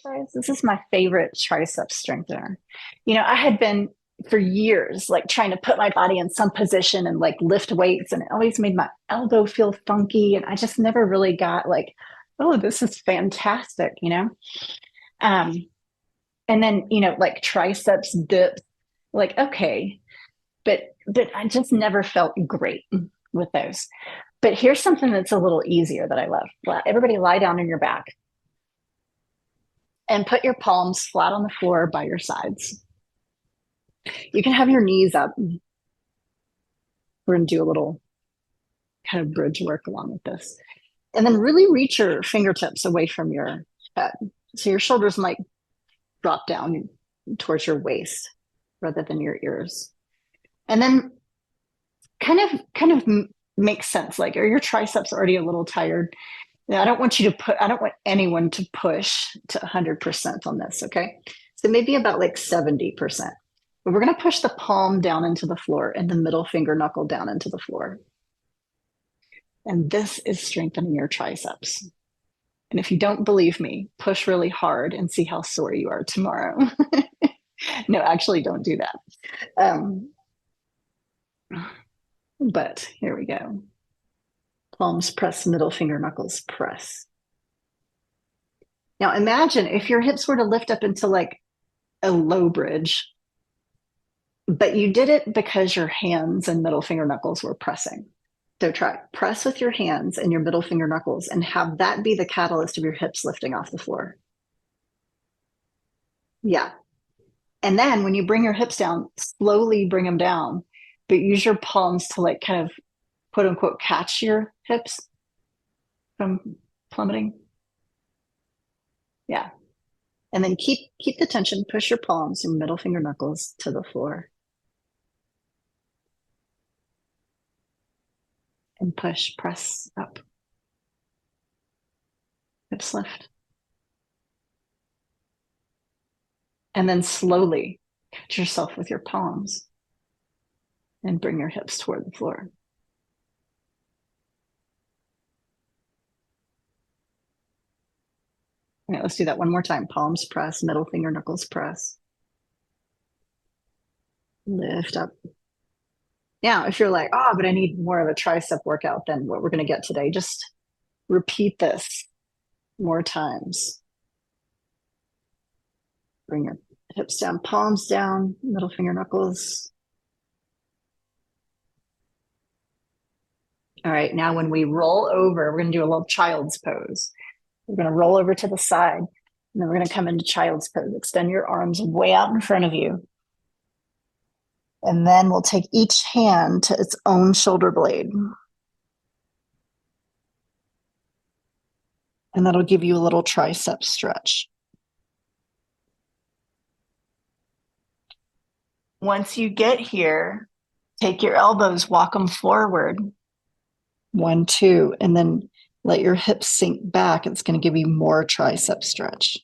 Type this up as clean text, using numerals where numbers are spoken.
exercise. This is my favorite tricep strengthener. You know, I had been for years like trying to put my body in some position and like lift weights, and it always made my elbow feel funky. And I just never really got like, oh, this is fantastic, you know? Um, and then, you know, like triceps dips, like, okay, but I just never felt great with those. But here's something that's a little easier that I love. Everybody lie down on your back and put your palms flat on the floor by your sides. You can have your knees up. We're going to do a little kind of bridge work along with this. And then really reach your fingertips away from your head. So your shoulders might drop down towards your waist rather than your ears. And then kind of makes sense. Like, are your triceps already a little tired? Now, I don't want anyone to push to 100% on this, okay? So maybe about like 70%. But we're going to push the palm down into the floor and the middle finger knuckle down into the floor. And this is strengthening your triceps. And if you don't believe me, push really hard and see how sore you are tomorrow. No, actually, don't do that. But here we go. Palms press, middle finger knuckles press. Now imagine if your hips were to lift up into like a low bridge, but you did it because your hands and middle finger knuckles were pressing. So try press with your hands and your middle finger knuckles and have that be the catalyst of your hips lifting off the floor. Yeah. And then when you bring your hips down, slowly bring them down, but use your palms to like kind of quote unquote catch your hips from plummeting. Yeah. And then keep the tension, push your palms and middle finger knuckles to the floor. And push, press up. Hips lift. And then slowly catch yourself with your palms and bring your hips toward the floor. All right, let's do that one more time. Palms press, middle finger knuckles press. Lift up. Now, if you're like, oh, but I need more of a tricep workout than what we're going to get today, just repeat this more times. Bring your hips down, palms down, middle finger knuckles. All right, now when we roll over, we're going to do a little child's pose. We're going to roll over to the side, and then we're going to come into child's pose. Extend your arms way out in front of you. And then we'll take each hand to its own shoulder blade. And that'll give you a little tricep stretch. Once you get here, take your elbows, walk them forward. 1, 2, and then let your hips sink back. It's going to give you more tricep stretch.